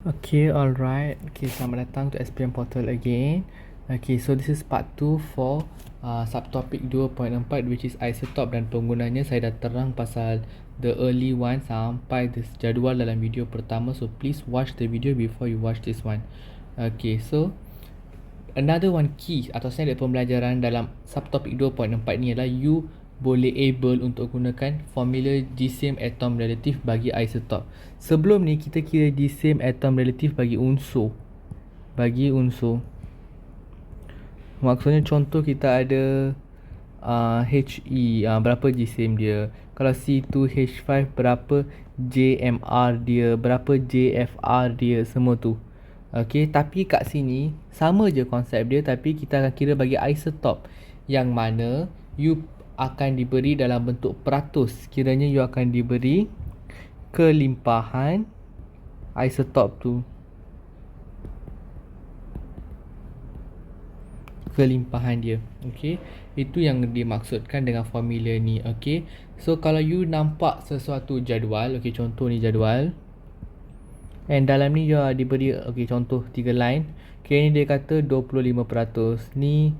Okay, alright. Okay, selamat datang to SPM Portal again. Okay, so this is part 2 for subtopic 2.4 which is isotope dan penggunanya. Saya dah terang pasal the early one sampai this jadual dalam video pertama. So please watch the video before you watch this one. Okay, so another one key atau standard pembelajaran dalam subtopic 2.4 ni adalah you boleh able untuk gunakan formula GSIM atom relative bagi isotope. Sebelum ni kita kira GSIM atom relative bagi unsur. Maksudnya contoh kita ada He, berapa GSIM dia. Kalau C2H5 berapa JMR dia, berapa JFR dia, semua tu. Okay, tapi kat sini sama je konsep dia, tapi kita akan kira bagi isotope yang mana you akan diberi dalam bentuk peratus. Kiranya you akan diberi kelimpahan isotope tu. Kelimpahan dia. Okay, itu yang dimaksudkan dengan formula ni. Okay, so kalau you nampak sesuatu jadual, okay, contoh ni jadual, and dalam ni you diberi, okay, contoh 3 line. Okay, ni dia kata 25%, ni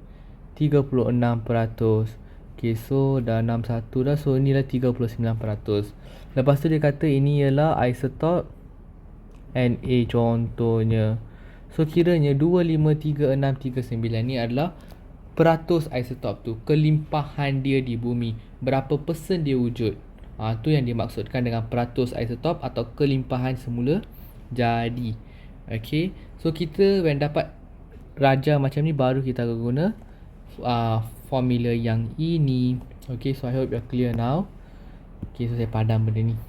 36%. Okay, so dah 61 dah. So ni lah 39%. Lepas tu dia kata ini ialah isotope Na contohnya. So kiranya 253639 ni adalah peratus isotope tu, kelimpahan dia di bumi, berapa persen dia wujud. Tu yang dimaksudkan dengan peratus isotope atau kelimpahan semula jadi. Okay, so kita when dapat raja macam ni baru kita akan guna formula yang ini. Okay, so I hope you're clear now. Okay, so saya padam benda ni.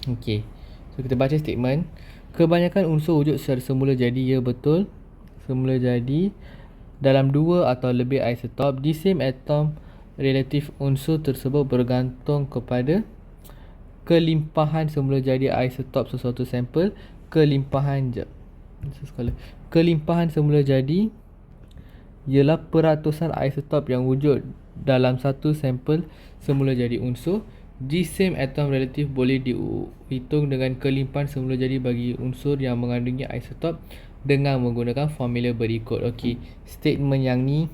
Okay, so kita baca statement. Kebanyakan unsur wujud secara semula jadi. Ya, betul. Semula jadi dalam dua atau lebih isotop. GSIM atom relatif unsur tersebut bergantung kepada kelimpahan semula jadi isotop sesuatu sampel. Kelimpahan semula jadi ialah peratusan isotop yang wujud dalam satu sampel semula jadi unsur. GSIM atom relatif boleh dihitung dengan kelimpahan semula jadi bagi unsur yang mengandungi isotop dengan menggunakan formula berikut. Okey, statement yang ni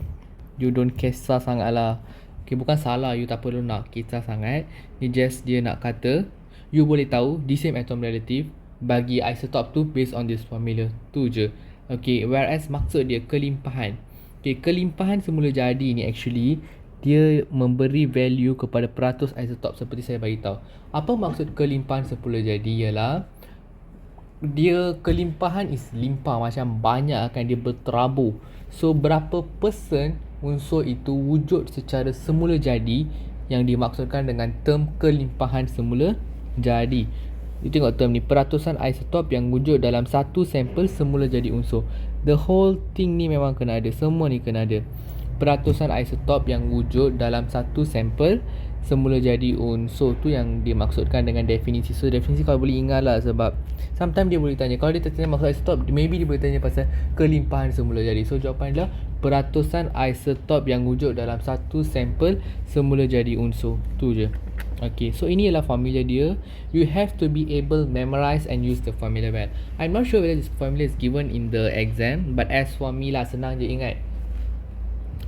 you don't kisah sangat lah. Okey, bukan salah, you tak perlu nak kisah sangat. Ni just dia nak kata you boleh tahu GSIM atom relatif bagi isotop tu based on this formula tu je. Okey, whereas maksud dia kelimpahan. Okay, kelimpahan semula jadi ni actually dia memberi value kepada peratus isotop seperti saya bagi tahu. Apa maksud kelimpahan semula jadi ialah dia kelimpahan is limpah, macam banyak akan dia berterabur. So berapa persen unsur itu wujud secara semula jadi yang dimaksudkan dengan term kelimpahan semula jadi. You tengok term ni, peratusan isotop yang wujud dalam satu sampel semula jadi unsur. The whole thing ni memang kena ada, semua ni kena ada. Peratusan isotop yang wujud dalam satu sampel semula jadi unsur tu yang dimaksudkan dengan definisi. So definisi kau boleh ingat lah, sebab sometimes dia boleh tanya, kalau dia tertanya maksud isotop, maybe dia boleh tanya pasal kelimpahan semula jadi. So jawapan adalah peratusan isotop yang wujud dalam satu sampel semula jadi unsur. Tu je. Okay, so ini adalah formula dia. You have to be able memorize and use the formula well. I'm not sure whether this formula is given in the exam, but as for me lah, senang je ingat.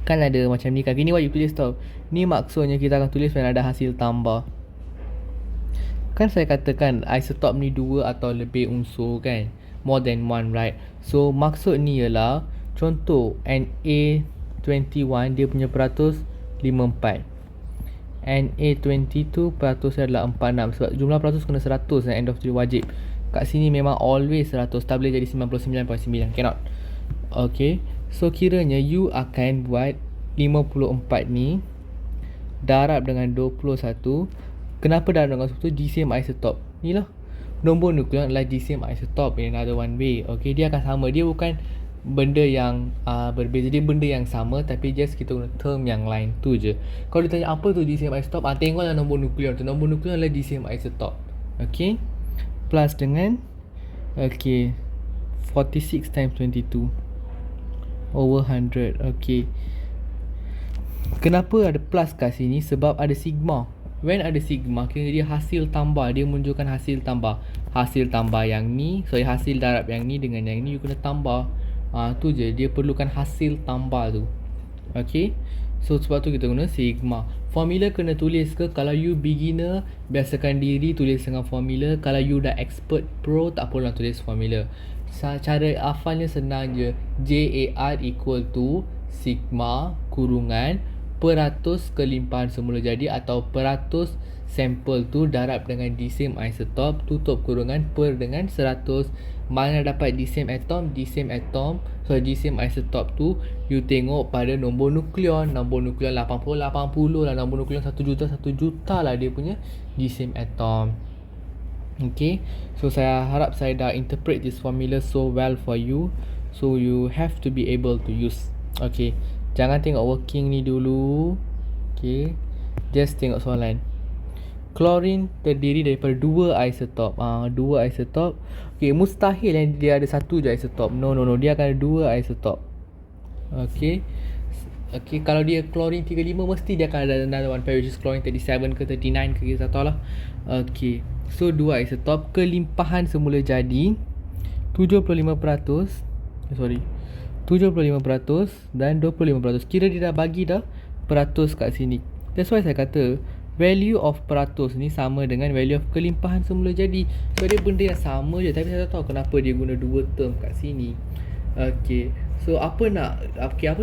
Kan ada macam ni kan, ni what you tulis tau. Ni maksudnya kita akan tulis when ada hasil tambah. Kan saya katakan isotop ni dua atau lebih unsur kan, more than one, right? So maksud ni ialah contoh Na21 dia punya peratus 54, Na22 peratus adalah 46. Sebab jumlah peratus kena 100 end of the wajib. Kat sini memang always 100, tak boleh jadi 99.9, cannot. Okay, so kiranya you akan buat 54 ni darab dengan 21. Kenapa darab dengan 21? GSIM isotope ni lah, nombor nukleon adalah GSIM isotope in another one way. Okay, dia akan sama, dia bukan benda yang berbeza, dia benda yang sama tapi just kita guna term yang lain tu je. Kalau ditanya apa tu GSIM isotope, tengoklah nombor nukleon tu, nombor nukleon adalah GSIM isotope. Okay, plus dengan 46 times 22 over 100. Okay, kenapa ada plus kat sini? Sebab ada sigma. When ada sigma, kira dia hasil tambah, dia menunjukkan hasil tambah. hasil tambah yang ni, hasil darab yang ni dengan yang ni you kena tambah. Tu je, dia perlukan hasil tambah tu. Okay, so sebab tu kita guna sigma. Formula kena tulis ke? Kalau you beginner, biasakan diri tulis dengan formula. Kalau you dah expert pro, tak perlu nak tulis formula. Cara hafalnya senang je. JAR equal to sigma kurungan peratus kelimpahan semula jadi atau peratus sampel tu darab dengan d same isotop tutup kurungan per dengan 100. Mana dapat d same atom, d same isotop tu you tengok pada nombor nukleon. Nombor nukleon 80 lah, nombor nukleon 1 juta lah dia punya d same atom. Okay, so saya harap saya dah interpret this formula so well for you, so you have to be able to use. Okay, jangan tengok working ni dulu. Okay, just tengok soalan. Klorin terdiri daripada 2 isotop. 2 isotop. Okay, mustahil yang dia ada satu je isotop. No, dia akan ada 2 isotop. Okay. Okay, kalau dia klorin 35 mesti dia akan ada another one pair, which is klorin 37 ke 39 ke kita tak tahu lah. Okay, so 2 isotop. Kelimpahan semula jadi 75% 75% dan 25%. Kira dia dah bagi dah peratus kat sini. That's why saya kata value of peratus ni sama dengan value of kelimpahan semula jadi. So dia benda yang sama je, tapi saya tak tahu kenapa dia guna 2 term kat sini. Okay, so apa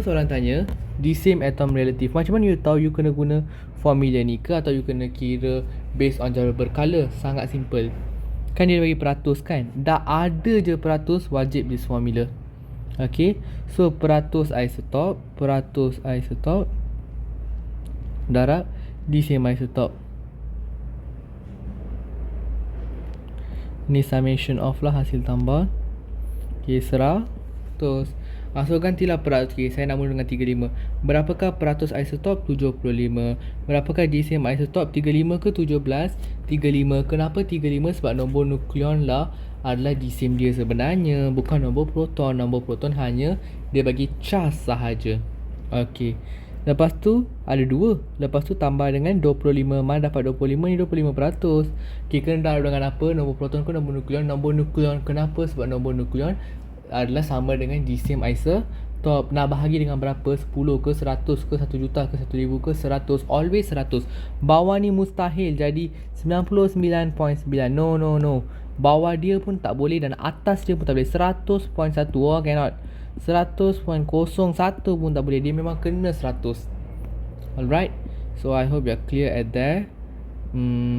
soalan tanya? The same atom relative. Macam mana you tahu you kena guna formula ni ke atau you kena kira based on cara berkala? Sangat simple. Kan dia bagi peratus kan? Dah ada je peratus, wajib this formula. Okay, so peratus isotop darab the same isotop. Ni summation of lah hasil tambah. Okay, serah. Terus so gantilah peratus. Okay, saya nak mula dengan 35. Berapakah peratus isotop? 75. Berapakah the same isotop? 35 ke 17? 35. Kenapa 35? Sebab nombor nukleon lah adalah the same dia sebenarnya, bukan nombor proton. Nombor proton hanya dia bagi charge sahaja. Okay, lepas tu ada 2. Lepas tu tambah dengan 25. Mana dapat 25 ni 25%. Okay, kena darab dengan apa? Nombor proton ke nombor nukleon? Nombor nukleon. Kenapa? Sebab nombor nukleon adalah sama dengan the same isotop. Nak bahagi dengan berapa? 10 ke 100 ke 1 juta ke 1000 ke 100? Always 100. Bawah ni mustahil jadi 99.9. No. Bawah dia pun tak boleh dan atas dia pun tak boleh. 100.1. Oh, cannot. 100.01 pun tak boleh. Dia memang kena 100. Alright, so I hope you're clear at there.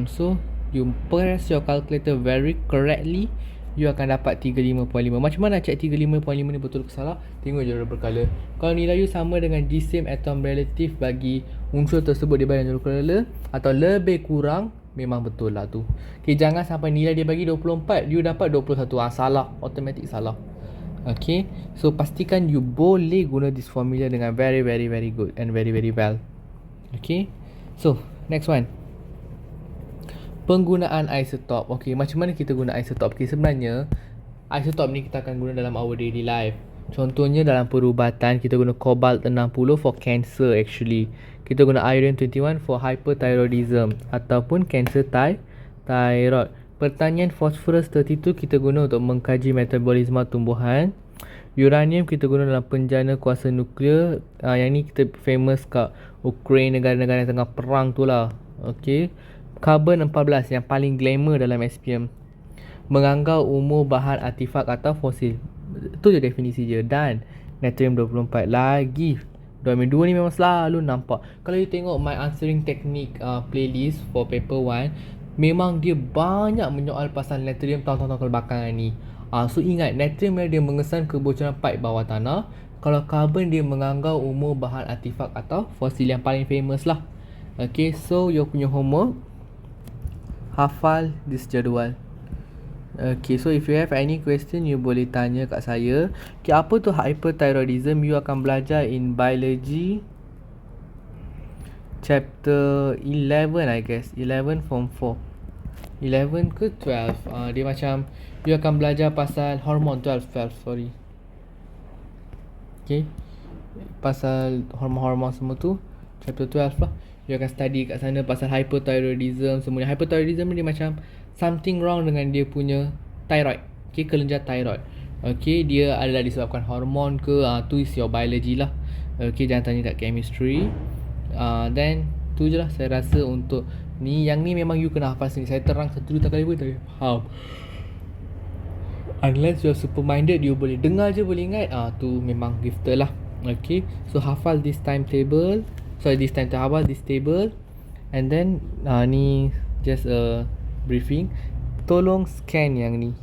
So you press your calculator very correctly, you akan dapat 35.5. Macam mana nak check 35.5 ni betul ke salah? Tengok jalur berkala. Kalau nilai you sama dengan the same atom relative bagi unsur tersebut dia bagi jalur berkala atau lebih kurang, memang betul lah tu. Okay, jangan sampai nilai dia bagi 24, you dapat 21. Salah, automatic salah. Okay, so pastikan you boleh guna this formula dengan very good and very well. Okay, so next one, penggunaan isotop. Okay, macam mana kita guna isotop? Okay, sebenarnya isotop ni kita akan guna dalam our daily life. Contohnya dalam perubatan kita guna cobalt 60 for cancer actually. Kita guna iron 21 for hyperthyroidism ataupun cancer thyroid. Pertanian phosphorus 32 kita guna untuk mengkaji metabolisme tumbuhan. Uranium kita guna dalam penjana kuasa nuklear. Yang ni kita famous kat Ukraine, negara-negara yang tengah perang tu lah. Okay, Karbon 14 yang paling glamour dalam SPM. Menganggap umur bahan artifak atau fosil. Itu je definisi dia. Dan natrium 24 lagi. Domain 2 ni memang selalu nampak. Kalau you tengok my answering technique playlist for paper 1, memang dia banyak menyoal pasal natrium tahun-tahun kebelakangan ni. So ingat, natrium dia mengesan kebocoran pipe bawah tanah. Kalau karbon dia menganggap umur bahan artifak atau fosil yang paling famous lah. Okay, so you punya homework, hafal this jadual. Okay, so if you have any question, you boleh tanya kat saya. Okay, apa tu hyperthyroidism? You akan belajar in biology chapter 11 I guess. 11 form 4. 11 ke 12. Dia macam you akan belajar pasal hormon 12 sorry. Okay, pasal hormon-hormon semua tu chapter 12 lah. You akan study kat sana pasal hyperthyroidism semuanya. Hyperthyroidism ni dia macam something wrong dengan dia punya thyroid. Okay, kelenjar thyroid. Okay, dia adalah disebabkan hormon ke, tu is your biology lah. Okay, jangan tanya kat chemistry. Then tu je lah saya rasa untuk ni. Yang ni memang you kena hafal sendiri. Saya terang satu dua kali pun tak boleh faham. Unless you are super minded, you boleh dengar je boleh ingat. Tu memang gifted lah. Okay, so hafal this timetable. Sorry, this time hafal this table. And then ni just a briefing. Tolong scan yang ni.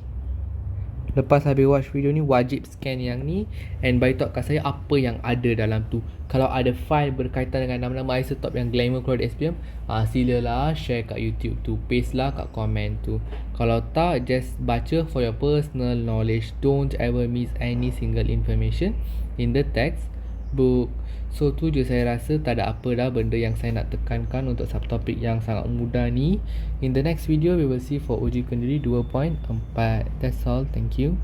Lepas habis watch video ni, wajib scan yang ni and beritahu kat saya apa yang ada dalam tu. Kalau ada file berkaitan dengan nama-nama isotop yang glamour keluar dari SPM, silalah share kat YouTube tu, paste lah kat komen tu. Kalau tak, just baca for your personal knowledge. Don't ever miss any single information in the textbook. So tu je saya rasa, tak ada apa dah benda yang saya nak tekankan untuk subtopik yang sangat mudah ni. In the next video we will see for uji kendiri 2.4. That's all. Thank you.